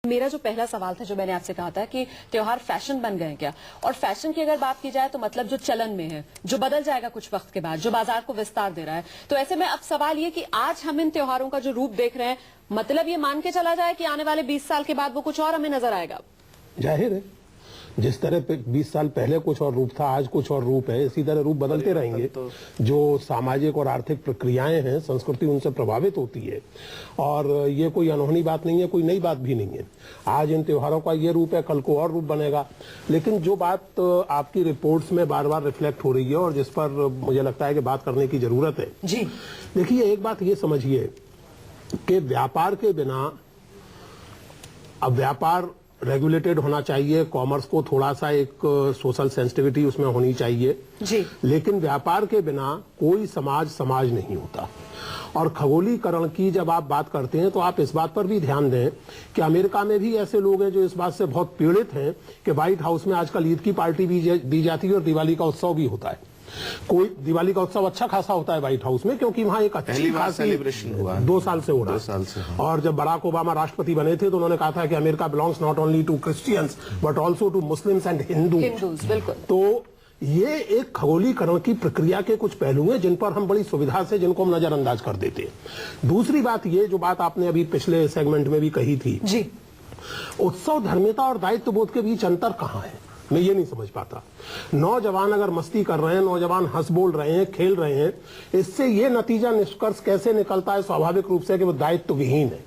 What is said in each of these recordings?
मेरा जो पहला सवाल था जो मैंने आपसे कहा था कि त्योहार फैशन बन गए क्या, और फैशन की अगर बात की जाए तो मतलब जो चलन में है, जो बदल जाएगा कुछ वक्त के बाद, जो बाजार को विस्तार दे रहा है। तो ऐसे में अब सवाल ये कि आज हम इन त्योहारों का जो रूप देख रहे हैं, मतलब ये मान के चला जाए कि आने वाले 20 साल के बाद वो कुछ और हमें नजर आएगा। जाहिर है, जिस तरह पे 20 साल पहले कुछ और रूप था, आज कुछ और रूप है, इसी तरह रूप बदलते रहेंगे। जो सामाजिक और आर्थिक प्रक्रियाएं हैं, संस्कृति उनसे प्रभावित होती है, और ये कोई अनहोनी बात नहीं है, कोई नई बात भी नहीं है। आज इन त्योहारों का ये रूप है, कल को और रूप बनेगा। लेकिन जो बात आपकी रिपोर्ट्स में बार बार रिफ्लेक्ट हो रही है और जिस पर मुझे लगता है कि बात करने की जरूरत है जी, देखिए एक बात ये समझिए कि व्यापार के बिना, अब व्यापार रेगुलेटेड होना चाहिए, कॉमर्स को थोड़ा सा एक सोशल सेंसिटिविटी उसमें होनी चाहिए जी, लेकिन व्यापार के बिना कोई समाज समाज नहीं होता। और खगोलीकरण की जब आप बात करते हैं तो आप इस बात पर भी ध्यान दें कि अमेरिका में भी ऐसे लोग हैं जो इस बात से बहुत पीड़ित हैं कि व्हाइट हाउस में आजकल ईद की पार्टी भी दी जाती है और दिवाली का उत्सव भी होता है। कोई दिवाली का उत्सव अच्छा खासा होता है व्हाइट हाउस में, क्योंकि वहां एक अच्छी खासी सेलिब्रेशन हुआ 2 साल से हो रहा है। और जब बराक ओबामा राष्ट्रपति बने थे तो उन्होंने कहा था कि America belongs not only to Christians but also to Muslims and Hindus. बिल्कुल। तो ये एक खगोलीकरण की प्रक्रिया के कुछ पहलू हैं जिन पर हम बड़ी सुविधा से, जिनको हम नजरअंदाज कर देते हैं। दूसरी बात ये, जो बात आपने अभी पिछले सेगमेंट में भी कही थी जी, उत्सव, धर्मिता और दायित्व बोध के बीच अंतर कहाँ है, मैं ये नहीं समझ पाता। नौजवान अगर मस्ती कर रहे हैं, नौजवान हंस बोल रहे हैं, खेल रहे हैं, इससे ये नतीजा, निष्कर्ष कैसे निकलता है स्वाभाविक रूप से कि वो दायित्व विहीन है।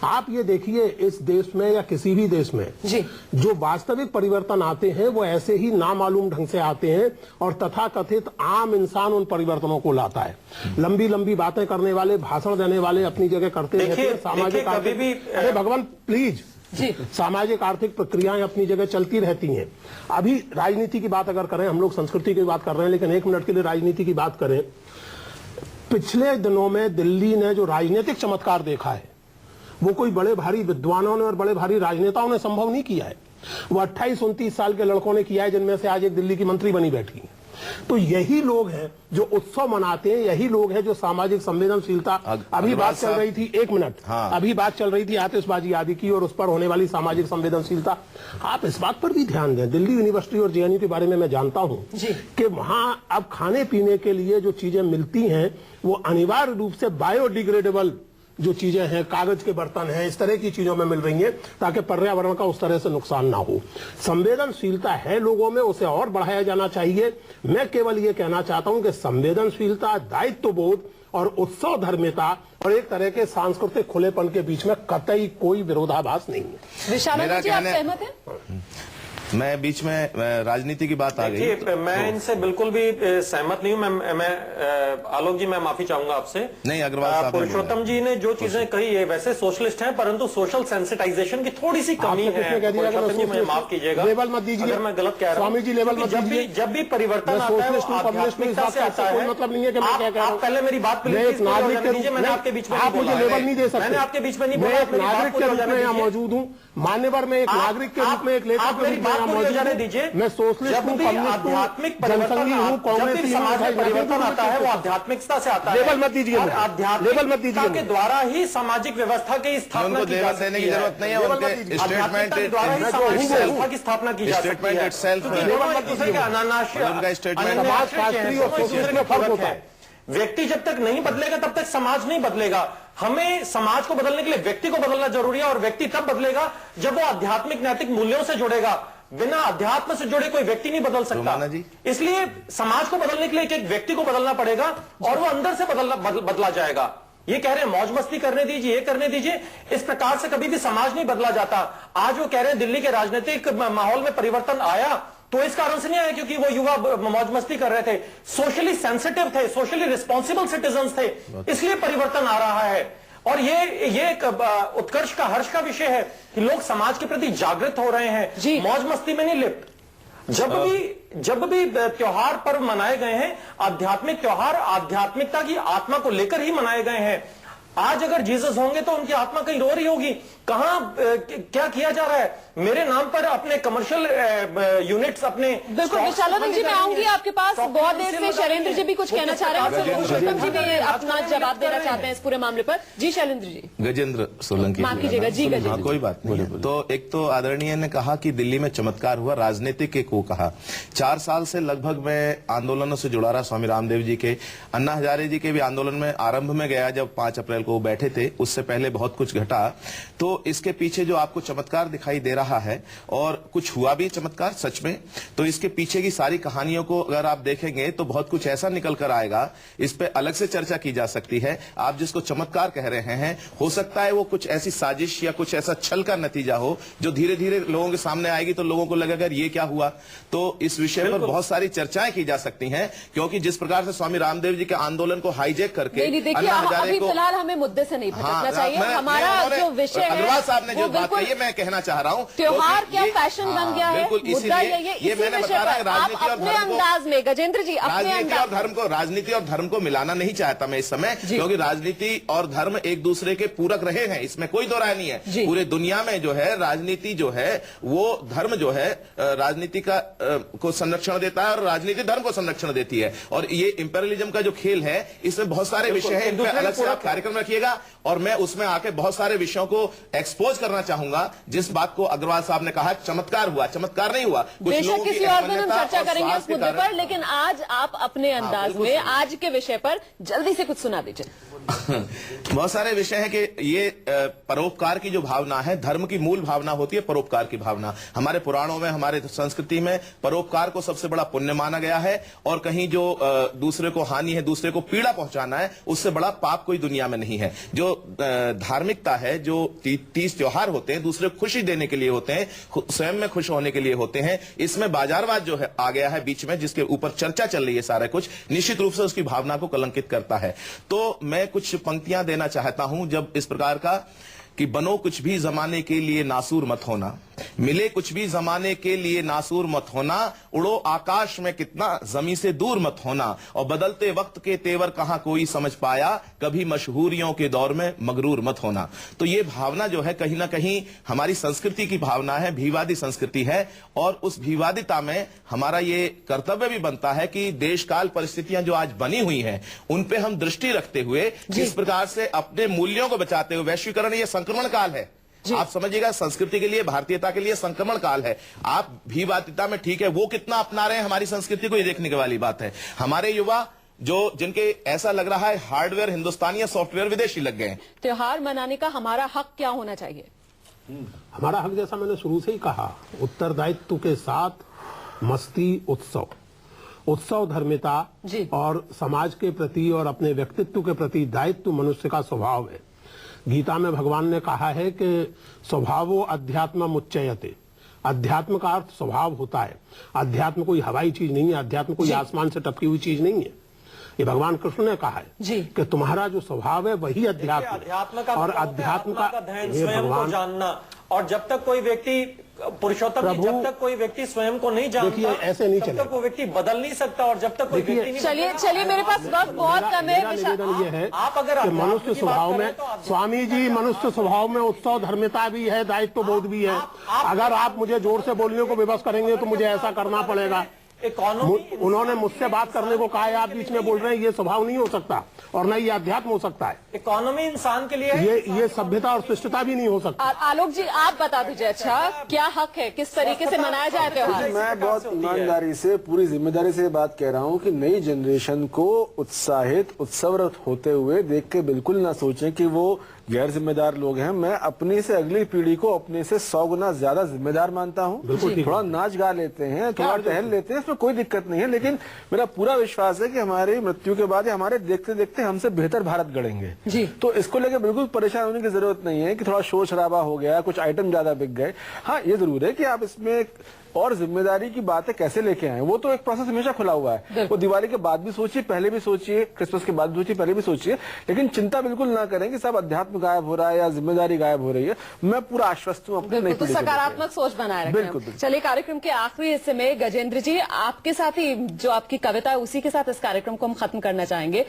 आप ये देखिए, इस देश में या किसी भी देश में जी, जो वास्तविक परिवर्तन आते हैं वो ऐसे ही नामालूम ढंग से आते हैं और तथाकथित आम इंसान उन परिवर्तनों को लाता है। लंबी लंबी बातें करने वाले, भाषण देने वाले अपनी जगह करते रहते हैं। सामाजिक, अरे भगवान प्लीज जी, सामाजिक आर्थिक प्रक्रियाएं अपनी जगह चलती रहती हैं। अभी राजनीति की बात अगर करें, हम लोग संस्कृति की बात कर रहे हैं, लेकिन 1 मिनट के लिए राजनीति की बात करें। पिछले दिनों में दिल्ली ने जो राजनीतिक चमत्कार देखा है वो कोई बड़े भारी विद्वानों ने और बड़े भारी राजनेताओं ने संभव नहीं किया है। वो 28-29 साल के लड़कों ने किया है, जिनमें से आज एक दिल्ली की मंत्री बनी बैठी है। तो यही लोग हैं जो उत्सव मनाते हैं, यही लोग हैं जो सामाजिक संवेदनशीलता, अभी बात चल रही थी, 1 मिनट, अभी बात चल रही थी आतिशबाजी आदि की और उस पर होने वाली सामाजिक संवेदनशीलता। आप इस बात पर भी ध्यान दें, दिल्ली यूनिवर्सिटी और जेएनयू के बारे में मैं जानता हूं कि वहां अब खाने पीने के लिए जो चीजें मिलती हैं वो अनिवार्य रूप से बायोडिग्रेडेबल जो चीजें हैं, कागज के बर्तन हैं, इस तरह की चीजों में मिल रही हैं ताकि पर्यावरण का उस तरह से नुकसान ना हो। संवेदनशीलता है लोगों में, उसे और बढ़ाया जाना चाहिए। मैं केवल ये कहना चाहता हूं कि संवेदनशीलता, दायित्वबोध और उत्सव धर्मिता और एक तरह के सांस्कृतिक खुलेपन के बीच में कतई कोई विरोधाभास नहीं है। विशाल जी, आप सहमत हैं? मैं बीच में राजनीति की बात आ गई, मैं इनसे बिल्कुल भी सहमत नहीं हूं। मैं आलोक जी, मैं माफी चाहूंगा आपसे। नहीं, अग्रवाल साहब, पुरुषोत्तम जी ने जो चीजें कही है, वैसे सोशलिस्ट हैं, परंतु सोशल सेंसिटाइजेशन की थोड़ी सी कमी है। पुरुषोत्तम जी, मुझे माफ कीजिएगा, लेवल मत दीजिए अगर मैं गलत कह रहा हूं। स्वामी जी, लेवल मत दीजिए। जब भी परिवर्तन आता है वो आध्यात्मिकता से आता है। मतलब नहीं है कि मैं क्या कह रहा हूं। आप पहले मेरी बात मैं एक नागरिक के रूप में, मैंने आपके बीच में, आप मुझे लेवल नहीं दे सकते। मैंने आपके बीच में नहीं मैं बोला। एक नागरिक के रूप में यहाँ मौजूद हूँ, मान्यवर में एक नागरिक के रूप में, एक लेखक के रूप में यहाँ मौजूद हूँ। मैं सोशलिस्ट हूँ, आध्यात्मिक जनसंघी हूँ, कांग्रेसी समाज में परिवर्तन आता है वो आध्यात्मिकता से आता है। लेवल मत दीजिए, लेवल मत दीजिए। के द्वारा ही सामाजिक व्यवस्था की स्थापना की जा सकती है। जरूरत नहीं है, उनके स्टेटमेंट के द्वारा ही सामाजिक व्यवस्था की स्थापना की जा सकती है। समाजशास्त्री और सोशलिस्ट में फर्क होता है। व्यक्ति जब तक नहीं बदलेगा तब तक समाज नहीं बदलेगा। हमें समाज को बदलने के लिए व्यक्ति को बदलना जरूरी है, और व्यक्ति तब बदलेगा जब वो आध्यात्मिक नैतिक मूल्यों से जुड़ेगा। बिना अध्यात्म से जुड़े कोई व्यक्ति नहीं बदल सकता। इसलिए समाज को बदलने के लिए एक व्यक्ति को बदलना पड़ेगा और वो अंदर से बदला जाएगा। ये कह रहे हैं मौज मस्ती करने दीजिए, ये करने दीजिए, इस प्रकार से कभी भी समाज नहीं बदला जाता। आज वो कह रहे हैं दिल्ली के राजनीतिक माहौल में परिवर्तन आया, तो इस कारण से नहीं आया क्योंकि वो युवा मौज मस्ती कर रहे थे, सोशली सेंसिटिव थे, सोशली रिस्पॉन्सिबल सिटीजन्स थे, इसलिए परिवर्तन आ रहा है। और ये एक उत्कर्ष का, हर्ष का विषय है कि लोग समाज के प्रति जागृत हो रहे हैं, मौज मस्ती में नहीं लिप्त। जब भी त्योहार पर्व मनाए गए हैं, आध्यात्मिक त्योहार आध्यात्मिकता की आत्मा को लेकर ही मनाए गए हैं। आज अगर जीसस होंगे तो उनकी आत्मा कहीं रो रही होगी, कहां क्या किया जा रहा है मेरे नाम पर, अपने कमर्शियल यूनिट्स अपने। बिल्कुल विशालानंद जी, मैं आऊंगी आपके पास बहुत देर से। शैलेंद्र जी भी कुछ कहना चाह रहे हैं, पुरुषोत्तम जी भी अपना जवाब देना चाहते हैं इस पूरे मामले पर। जी शैलेंद्र जी। गजेंद्र सोलंकी, माफ कीजिएगा जी गजेंद्र। कोई बात नहीं। तो एक तो आदरणीय ने कहा कि दिल्ली में चमत्कार हुआ, राजनीतिक को कहा। 4 साल से लगभग मैं आंदोलनों से जुड़ा रहा, स्वामी रामदेव जी के, अन्ना हजारे जी के भी आंदोलन में आरंभ में गया जब 5 अप्रैल को बैठे थे, उससे पहले बहुत कुछ घटा। तो इसके पीछे जो आपको चमत्कार दिखाई दे रहा है, और कुछ हुआ भी चमत्कार सच में, तो इसके पीछे की सारी कहानियों को अगर आप देखेंगे तो बहुत कुछ ऐसा निकल कर आएगा, इस पे अलग से चर्चा की जा सकती है। आप जिसको चमत्कार कह रहे हैं, हो सकता है वो कुछ ऐसी साजिश या कुछ ऐसा छल का नतीजा हो जो धीरे धीरे लोगों के सामने आएगी, तो लोगों को लगेगा ये क्या हुआ। तो इस विषय पर बहुत सारी चर्चाएं की जा सकती हैं, क्योंकि जिस प्रकार से स्वामी रामदेव जी के आंदोलन को हाईजैक करके अन्ना हजारे को, फिलहाल हमें मुद्दे से नहीं भटकना चाहिए। हमारा जो विषय है, अग्रवाल साहब ने जो बात कही है मैं कहना चाह रहा हूं, त्योहार क्या फैशन बन गया है, मुद्दा ये मैंने बता रहा है। राजनीति और धर्म अंदाज में गजेंद्र जी, राजनीति और धर्म को मिलाना नहीं चाहता मैं इस समय, क्योंकि राजनीति और धर्म एक दूसरे के पूरक रहे हैं, इसमें कोई दो राय नहीं है। पूरे दुनिया में जो है राजनीति जो है वो धर्म जो है राजनीति का को संरक्षण देता है, और राजनीति धर्म को संरक्षण देती है। और ये इंपेरियलिज्म का जो खेल है, इसमें बहुत सारे विषय हैं, इन पर अलग से आप कार्यक्रम रखिएगा, और मैं उसमें आके बहुत सारे विषयों को एक्सपोज करना चाहूंगा। जिस बात को अग्रवाल साहब ने कहा चमत्कार हुआ, चमत्कार नहीं हुआ। बेशक किसी और दिन हम चर्चा करेंगे उस मुद्दे पर, लेकिन आज आप अपने अंदाज में आज के विषय पर जल्दी से कुछ सुना दीजिए। बहुत सारे विषय हैं कि ये परोपकार की जो भावना है, धर्म की मूल भावना होती है परोपकार की भावना। हमारे पुराणों में, हमारे संस्कृति में परोपकार को सबसे बड़ा पुण्य माना गया है, और कहीं जो दूसरे को हानि है, दूसरे को पीड़ा पहुंचाना है, उससे बड़ा पाप कोई दुनिया में नहीं है। जो धार्मिकता है, जो 30 त्योहार होते हैं दूसरे को खुशी देने के लिए होते हैं, स्वयं में खुश होने के लिए होते हैं, इसमें बाजारवाद जो है आ गया है बीच में, जिसके ऊपर चर्चा चल रही है, सारा कुछ निश्चित रूप से उसकी भावना को कलंकित करता है। तो मैं कुछ पंक्तियां देना चाहता हूं जब इस प्रकार का, कि बनो कुछ भी जमाने के लिए नासूर मत होना, मिले कुछ भी जमाने के लिए नासूर मत होना, उड़ो आकाश में कितना जमी से दूर मत होना, और बदलते वक्त के तेवर कहां कोई समझ पाया, कभी मशहूरियों के दौर में मगरूर मत होना। तो ये भावना जो है कहीं ना कहीं हमारी संस्कृति की भावना है, भीवादी संस्कृति है, और उस भीवादिता में हमारा ये कर्तव्य भी बनता है कि देश काल परिस्थितियां जो आज बनी हुई हैं उन पे हम दृष्टि रखते हुए जिस प्रकार से अपने मूल्यों को बचाते हुए, वैश्वीकरण ये संक्रमण काल है, आप समझिएगा, संस्कृति के लिए, भारतीयता के लिए संक्रमण काल है। आप भीवादिता में ठीक है, वो कितना अपना रहे हैं हमारी संस्कृति को, ये देखने की वाली बात है। हमारे युवा जो जिनके ऐसा लग रहा है हार्डवेयर हिंदुस्तानी या सॉफ्टवेयर विदेशी लग गए हैं। त्योहार मनाने का हमारा हक क्या होना चाहिए? हमारा हक, जैसा मैंने शुरू से ही कहा, उत्तरदायित्व के साथ मस्ती, उत्सव धर्मिता और समाज के प्रति और अपने व्यक्तित्व के प्रति दायित्व मनुष्य का स्वभाव है। गीता में भगवान ने कहा है कि स्वभावो अध्यात्म मुच्चयते, अध्यात्म का अर्थ स्वभाव होता है। अध्यात्म कोई हवाई चीज नहीं है, अध्यात्म कोई आसमान से टपकी हुई चीज नहीं है। ये भगवान कृष्ण ने कहा है कि तुम्हारा जो स्वभाव है वही अध्यात्म का, और अध्यात्म का स्वयं को जानना। और जब तक कोई व्यक्ति, पुरुषोत्तम जी, जब तक कोई व्यक्ति स्वयं को नहीं जानता, ऐसे नहीं तब तक वो व्यक्ति बदल नहीं सकता। और जब तक कोई व्यक्ति नहीं, चलिए मेरे पास वक्त बहुत कम है। निवेदन ये है आप अगर मनुष्य स्वभाव में, स्वामी जी, मनुष्य स्वभाव में उत्सव धर्मिता भी है, दायित्व बोध भी है। अगर आप मुझे जोर से बोलने को विवश करेंगे तो मुझे ऐसा करना पड़ेगा। उन्होंने मुझसे बात करने को कहा है, आप बीच में बोल रहे हैं, ये स्वभाव नहीं हो सकता, और न ये अध्यात्म हो सकता है। इकोनॉमी इंसान के लिए, ये सभ्यता और शिष्टता भी नहीं हो सकता। आलोक जी, आप बता दीजिए, अच्छा क्या हक है, किस तरीके से मनाया जाए त्योहार? मैं बहुत ईमानदारी से, पूरी जिम्मेदारी से बात कह रहा हूँ कि नई जनरेशन को उत्साहित, उत्सवरत होते हुए देख के बिल्कुल ना सोचें कि वो गैर जिम्मेदार लोग हैं। मैं अपनी से अगली पीढ़ी को अपने से 100 गुना ज्यादा जिम्मेदार मानता हूँ। थोड़ा नाच गा लेते हैं, थोड़ा टहल लेते हैं, इसमें कोई दिक्कत नहीं है, लेकिन मेरा पूरा विश्वास है कि हमारी मृत्यु के बाद हमारे देखते देखते हमसे बेहतर भारत गढ़ेंगे। तो इसको लेकर बिल्कुल परेशान होने की जरूरत नहीं है कि थोड़ा शोर शराबा हो गया, कुछ आइटम ज्यादा बिक गए। हाँ, ये जरूर है कि आप इसमें और जिम्मेदारी की बातें कैसे लेके आए, वो तो एक प्रोसेस हमेशा खुला हुआ है। वो दिवाली के बाद भी सोचिए, पहले भी सोचिए, क्रिसमस के बाद भी सोचिए, पहले भी सोचिए, लेकिन चिंता बिल्कुल ना करें कि सब अध्यात्म गायब हो रहा है या जिम्मेदारी गायब हो रही है। मैं पूरा आश्वस्त हूँ अपने तो सकारात्मक सोच बनाए रखें। चलिए कार्यक्रम के आखिरी हिस्से में गजेंद्र जी आपके साथ ही जो आपकी कविता है उसी के साथ इस कार्यक्रम को हम खत्म करना चाहेंगे।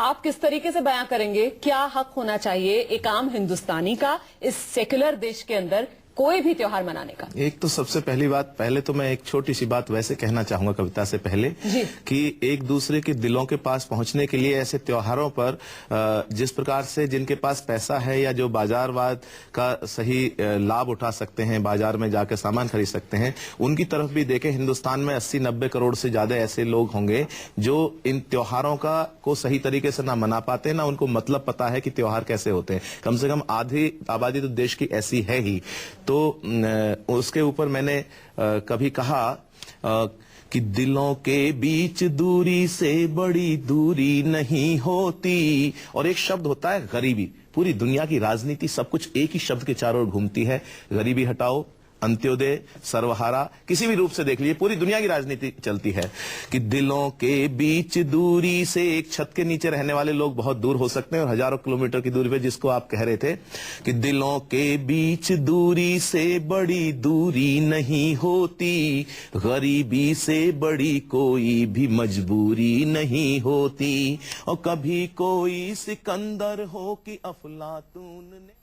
आप किस तरीके से बयां करेंगे क्या हक होना चाहिए एक आम हिंदुस्तानी का इस सेक्युलर देश के अंदर कोई भी त्योहार मनाने का? एक तो सबसे पहली बात, पहले तो मैं एक छोटी सी बात वैसे कहना चाहूंगा कविता से पहले कि एक दूसरे के दिलों के पास पहुंचने के लिए ऐसे त्योहारों पर जिस प्रकार से जिनके पास पैसा है या जो बाजारवाद का सही लाभ उठा सकते हैं, बाजार में जाकर सामान खरीद सकते हैं, उनकी तरफ भी देखें। हिंदुस्तान में 80-90 करोड़ से ज्यादा ऐसे लोग होंगे जो इन त्योहारों को सही तरीके से ना मना पाते, ना उनको मतलब पता है कि त्योहार कैसे होते हैं। कम से कम आधी आबादी तो देश की ऐसी है ही। तो उसके ऊपर मैंने कभी कहा कि दिलों के बीच दूरी से बड़ी दूरी नहीं होती, और एक शब्द होता है गरीबी। पूरी दुनिया की राजनीति सब कुछ एक ही शब्द के चारों ओर घूमती है, गरीबी हटाओ, अंत्योदय, सर्वहारा, किसी भी रूप से देख लीजिए पूरी दुनिया की राजनीति चलती है कि दिलों के बीच दूरी से एक छत के नीचे रहने वाले लोग बहुत दूर हो सकते हैं और हजारों किलोमीटर की दूरी पे, जिसको आप कह रहे थे कि दिलों के बीच दूरी से बड़ी दूरी नहीं होती, गरीबी से बड़ी कोई भी मजबूरी नहीं होती, और कभी कोई सिकंदर हो कि अफलातून ने